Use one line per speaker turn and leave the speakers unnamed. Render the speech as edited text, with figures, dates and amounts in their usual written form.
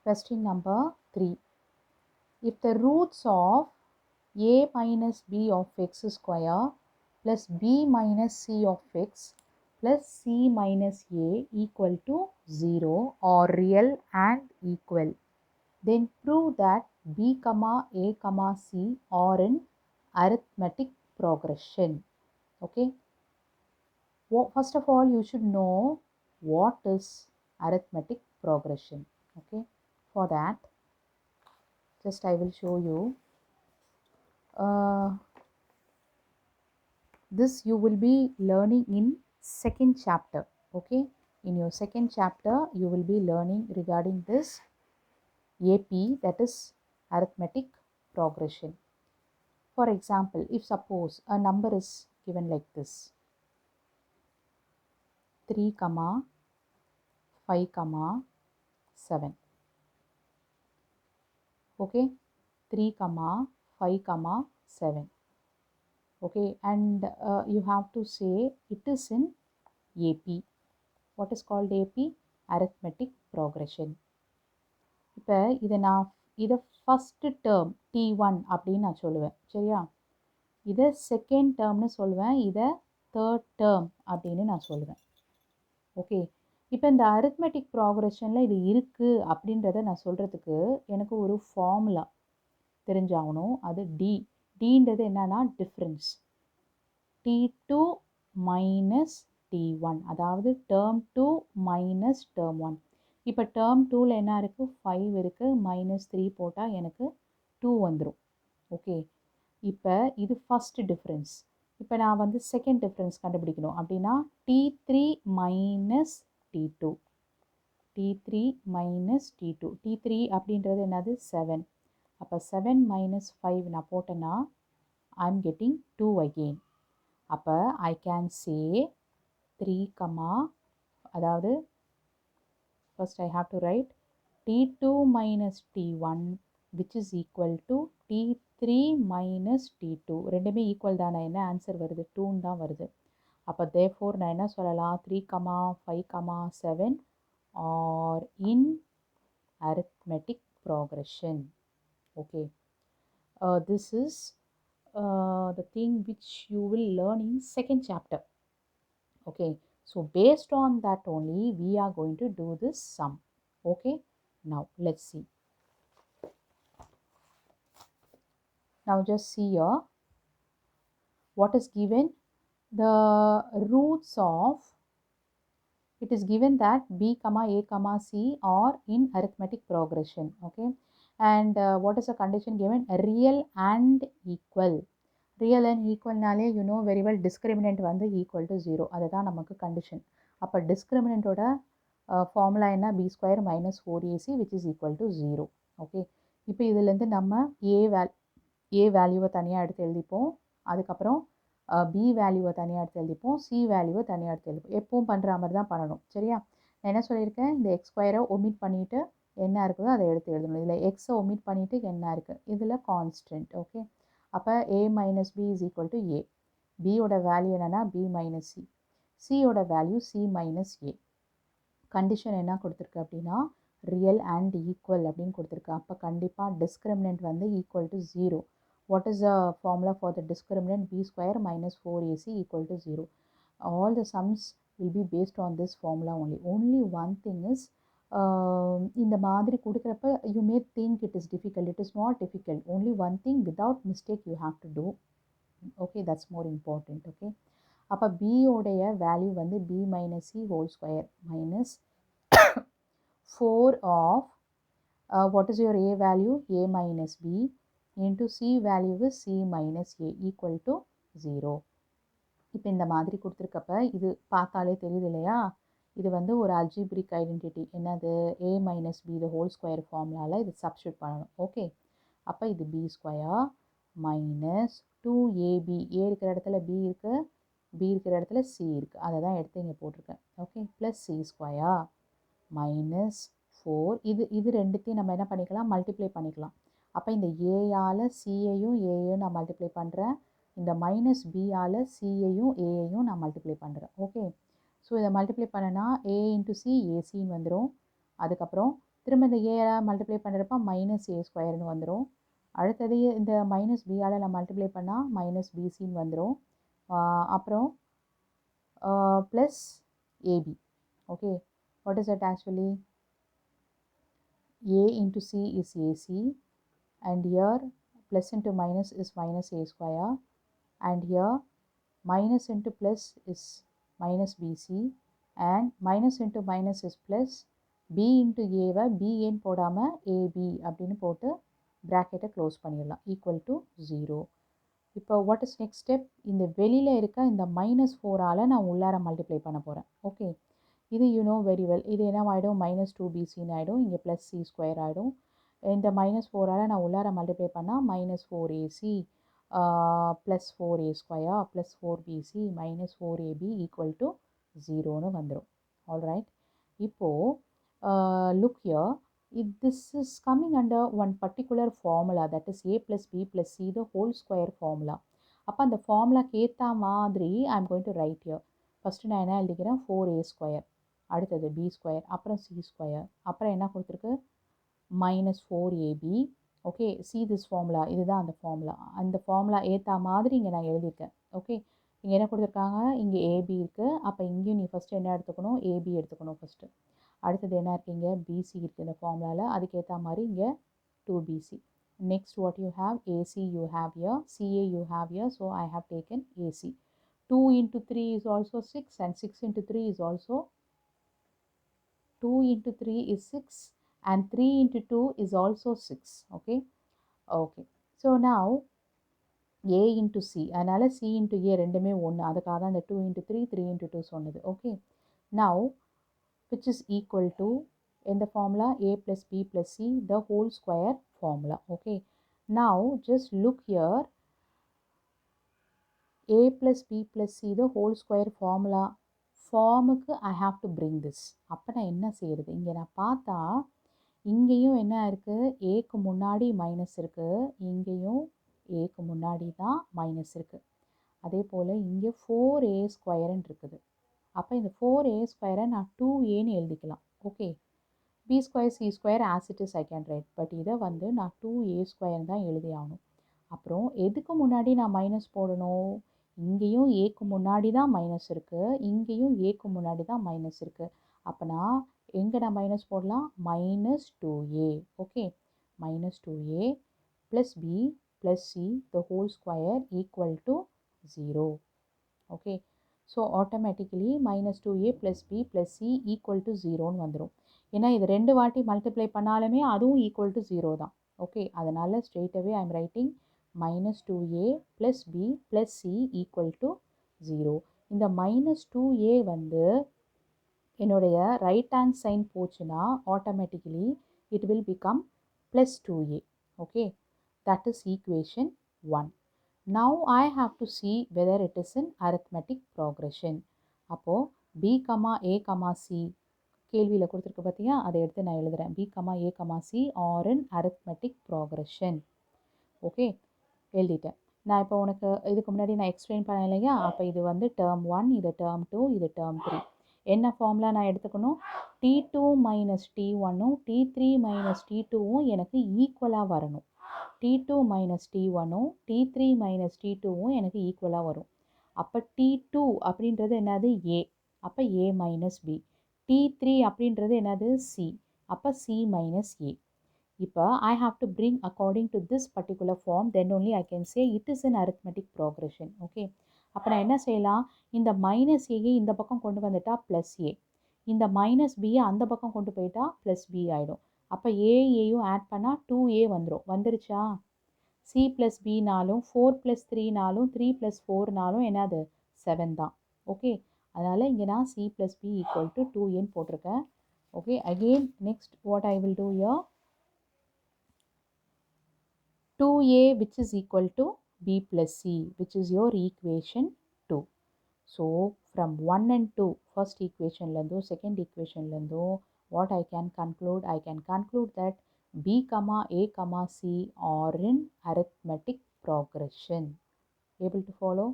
Question number 3. If the roots of a minus b of x square plus b minus c of x plus c minus a equal to 0 are real and equal, then prove that b comma a comma c are in arithmetic progression. Okay. First of all, you should know what is arithmetic progression. Okay. For that, just I will show you. This you will be learning in second chapter. Okay. In your second chapter, you will be learning regarding this AP, that is arithmetic progression. For example, if suppose a number is given like this, 3, 5, 7. Okay, 3, 5, 7. Okay, and you have to say it is in AP. What is called AP? Arithmetic progression. இப்போ இதை first term T1 அப்படின்னு நான் சொல்லுவேன். சரியா? இதை second டேர்ம்னு சொல்லுவேன். இதை third term அப்படின்னு நான் சொல்லுவேன். ஓகே, இப்போ இந்த அரித்மெட்டிக் ப்ராக்ரெஷனில் இது இருக்குது அப்படின்றத நான் சொல்கிறதுக்கு எனக்கு ஒரு ஃபார்முலா தெரிஞ்சாகணும். அது டின்றது என்னன்னா டிஃப்ரென்ஸ். T2 மைனஸ் T1, அதாவது டேர்ம் 2 மைனஸ் டேர்ம் 1. இப்போ டேர்ம் 2ல் என்ன இருக்குது? 5 இருக்குது. மைனஸ் 3 போட்டால் எனக்கு 2 வந்துடும். ஓகே, இப்போ இது ஃபஸ்ட்டு டிஃப்ரென்ஸ். இப்போ நான் வந்து செகண்ட் டிஃப்ரென்ஸ் கண்டுபிடிக்கணும் அப்படின்னா T3 minus T2. T3 minus T2. T3 அப்படின்றது என்னது? 7. அப்போ 7 மைனஸ் 5 நான் போட்டேன்னா ஐ எம் கெட்டிங் 2 அகெயின். அப்போ ஐ கேன் சே 3, அதாவது first I have to write T2 minus T1 which is equal to T3 minus T2. ரெண்டுமே ஈக்குவல் தானே? என்ன ஆன்சர் வருது? 2 தான் வருது. அப்போ therefore நான் என்ன சொல்லலாம்? 3, 5, 7 are in arithmetic progression. Okay, this is the thing which you will learn in second chapter. Okay, so based on that only we are going to do this sum. Okay, now let's see. Now just see here what is given. The roots of, it is given that b comma a comma c are in arithmetic progression. Okay, and what is the condition given? Real and equal. Real and ஈக்குவல்னாலே you know very well discriminant வந்து equal to 0. அதுதான் நமக்கு condition. அப்போ டிஸ்கிரிமினண்ட்டோட formula என்ன? B square minus 4ac which is equal to 0. Okay, இப்போ இதுலேருந்து நம்ம ஏ வேல்யூவை தனியாக எடுத்து எழுதிப்போம். அதுக்கப்புறம் பி வேல்யூவை தனியாக எடுத்து எழுதிப்போம். சி வேல்யூவை தனியாக எடுத்து எழுதிப்போம். எப்பவும் பண்ணுற மாதிரி தான் பண்ணணும். சரியா? நான் என்ன சொல்லியிருக்கேன்? இந்த எக்ஸ் ஸ்கொயரை ஒமிட் பண்ணிவிட்டு என்ன இருக்குதோ அதை எடுத்து எழுதணும். இதில் எக்ஸை ஒமிட் பண்ணிவிட்டு என்ன இருக்குது? இதில் கான்ஸ்டன்ட். ஓகே, அப்போ a minus B is equal to A. பியோட வேல்யூ என்னென்னா பி மைனஸ் சி. சியோட value C minus A. Condition என்ன கொடுத்துருக்கு அப்படின்னா ரியல் அண்ட் ஈக்குவல் அப்படின்னு கொடுத்துருக்கு. அப்போ கண்டிப்பாக டிஸ்கிரிமினன்ட் வந்து equal to 0. What is the formula for the discriminant? B square minus 4ac equal to 0. All the sums will be based on this formula only. Only one thing is, இந்த மாதிரி கொடுக்குறப்ப you may think it is difficult. It is not difficult. Only one thing without mistake you have to do. Okay, that's more important. Okay, அப்போ பியோடைய value வந்து b minus c whole square minus 4 of what is your a value? A minus b into c value is c minus a equal to 0. இப்போ இந்த மாதிரி கொடுத்துருக்கப்ப இது பார்த்தாலே தெரியுது இல்லையா? இது வந்து ஒரு அல்ஜிப்ரிக் ஐடென்டிட்டி. என்னது? a minus b the whole square ஃபார்முலாவில் இது சப்ஸ்டியூட் பண்ணணும். ஓகே, அப்போ இது பி ஸ்கொயர் மைனஸ் 2ab. ஏ இருக்கிற இடத்துல பி இருக்குது, பி இருக்கிற இடத்துல சி இருக்குது. அதை தான் எடுத்து இங்கே போட்டிருக்கேன். Okay, plus C square minus 4. இது ரெண்டுத்தையும் நம்ம என்ன பண்ணிக்கலாம்? மல்டிப்ளை பண்ணிக்கலாம். அப்போ இந்த ஏயால் சியையும் ஏயையும் நான் மல்டிப்ளை பண்ணுறேன். இந்த மைனஸ் பியால் சியையும் ஏயையும் நான் மல்டிப்ளை பண்ணுறேன். ஓகே, ஸோ இதை மல்டிப்ளை பண்ணனா ஏ இன்ட்டு சி ஏசின்னு வந்துடும். அதுக்கப்புறம் திரும்ப இந்த ஏ மல்டிப்ளை பண்ணுறப்ப மைனஸ் ஏ ஸ்கொயர்னு வந்துடும். அடுத்தது இந்த மைனஸ் பியால் நான் மல்டிப்ளை பண்ணால் மைனஸ் பிசின்னு வந்துடும். அப்புறம் plus ab. Okay, what is that actually? A into C is AC, and here plus into minus is minus A square, and here minus into plus is minus BC, and minus into minus is plus B into A வை B ஏன் போடாமல் AB அப்படின்னு போட்டு ப்ராக்கெட்டை close பண்ணிடலாம், equal to 0. இப்போ what is next step? இந்த வெளியில் இருக்க இந்த மைனஸ் 4ஆல் நான் உள்ளார மல்டிப்ளை பண்ண போகிறேன். ஓகே, இது யூ நோ வெரி வெல். இது என்ன ஆகிடும்? மைனஸ் 2BCன்னு ஆகிடும். இங்கே ப்ளஸ் C ஸ்கொயர் ஆகிடும். இந்த மைனஸ் 4ஆல் நான் உள்ளார மல்டிப்ளை பண்ணால் minus 4AC plus 4A square plus 4BC minus 4AB equal to 0ன்னு வந்துடும். ஆல்ரைட், இப்போது look here, this is coming under one particular formula, that is A plus B plus C the whole square formula. அப்போ அந்த ஃபார்முலாக்கு ஏற்ற மாதிரி I am going to write here. First நான் என்ன எழுதிக்கிறேன்? 4A ஸ்கொயர், அடுத்தது B ஸ்கொயர், அப்புறம் C square, அப்புறம் என்ன கொடுத்துருக்கு? Minus 4AB. Okay, see this formula, இதுதான் அந்த ஃபார்முலா. அந்த ஃபார்முலா ஏற்ற மாதிரி இங்கே நான் எழுதியிருக்கேன். ஓகே, இங்கே என்ன கொடுத்துருக்காங்க? இங்கே ஏபி இருக்குது. அப்போ இங்கேயும் நீ ஃபஸ்ட்டு என்ன எடுத்துக்கணும்? ஏபி எடுத்துக்கணும் ஃபஸ்ட்டு. அடுத்தது என்ன இருக்குது? இங்கே பிசி இருக்குது இந்த ஃபார்முலாவில். அதுக்கேற்ற மாதிரி இங்கே 2BC. Next what you have? AC you have here, CA you have here, so I have taken AC. 2 into 3 is also 6, and 6 into 3 is also 2 into 3 is 6, and 3 into 2 is also 6. Okay, okay, so now A into C, அதனால் C into A ரெண்டுமே ஒன்று, அதுக்காக தான் இந்த 2 into 3 3 into 2 சொன்னது. Okay, now which is equal to in the formula A plus B plus C the whole square formula. Okay, now just look here, A plus B plus C the whole square formula ஃபார்முக்கு I have to bring this. அப்போ நான் என்ன செய்கிறது? இங்கே நான் பார்த்தா இங்கேயும் என்ன இருக்குது? ஏக்கு முன்னாடி மைனஸ் இருக்குது, இங்கேயும் ஏக்கு முன்னாடி தான் மைனஸ் இருக்குது. அதே போல் இங்கே 4A ஸ்கொயர்ன்னு இருக்குது. அப்போ இந்த 4A ஸ்கொயரை நான் 2Aன்னு எழுதிக்கலாம். Okay, B square C square as it is I can write, but இதை வந்து நான் 2A ஸ்கொயர் தான் எழுதி ஆகணும். அப்புறம் எதுக்கு முன்னாடி நான் மைனஸ் போடணும்? இங்கேயும் ஏக்கு முன்னாடி தான் மைனஸ் இருக்குது, இங்கேயும் ஏக்கு முன்னாடி தான் மைனஸ் இருக்குது. அப்போ நான் எங்கே நான் மைனஸ் போடலாம்? Minus 2A. Okay, minus 2A plus B plus C the whole square equal to 0. Okay, so automatically minus 2A plus B plus C equal to 0ன்னு வந்துடும். ஏன்னா இது ரெண்டு வாட்டி மல்டிப்ளை பண்ணாலுமே அதுவும் ஈக்குவல் டு 0 தான். ஓகே, அதனால் straightaway I am writing minus 2A plus B plus C equal to 0. இந்த minus 2A வந்து என்னுடைய right hand sign போச்சுன்னா automatically it will become plus 2A. Okay, that is equation 1. Now I have to see whether it is in arithmetic progression. அப்போ B, A, C கேள்வியில் கொடுத்துருக்கு பார்த்தியா, அதை எடுத்து நான் எழுதுகிறேன். B, A, C are in arithmetic progression. Okay, எழுதிட்டேன். நான் இப்போ உனக்கு இதுக்கு முன்னாடி நான் எக்ஸ்பிளைன் பண்ணேன் இல்லையா? அப்போ இது வந்து டேர்ம் 1, இது டேர்ம் 2, இது டேர்ம் 3. என்ன ஃபார்முலா நான் எடுத்துக்கணும்? T2 மைனஸ் T1ம் T3 மைனஸ் T2வும் எனக்கு ஈக்குவலாக வரணும். T2 மைனஸ் T1ம் T3 மைனஸ் T2வும் எனக்கு ஈக்குவலாக வரும். அப்போ T2 அப்படின்றது என்னது? A. அப்போ A மைனஸ் B. T3 அப்படின்றது என்னது? C. அப்போ C மைனஸ் A. இப்போ I have to bring according to this particular form, then only I can say it is an arithmetic progression. Okay, அப்போ நான் என்ன செய்யலாம்? இந்த மைனஸ் ஏயை இந்த பக்கம் கொண்டு வந்துட்டா ப்ளஸ் ஏ, இந்த மைனஸ் பியை அந்த பக்கம் கொண்டு போயிட்டா ப்ளஸ் பி ஆகிடும். அப்போ ஏயும் ஆட் பண்ணால் 2A வந்துடும். வந்துருச்சா? C ப்ளஸ் பினாலும் 4 ப்ளஸ் 3நாலும் 3 ப்ளஸ் 4நாலும் என்னது? 7 தான். ஓகே, அதனால் இங்கே நான் C plus B equal to 2Aன்னு போட்டிருக்கேன். Okay, again next what I will do here, 2A which is equal to B plus C, which is your equation 2. So from 1 and 2 first equation lendo second equation lendo what I can conclude that B, A, C are in arithmetic progression. Able to follow?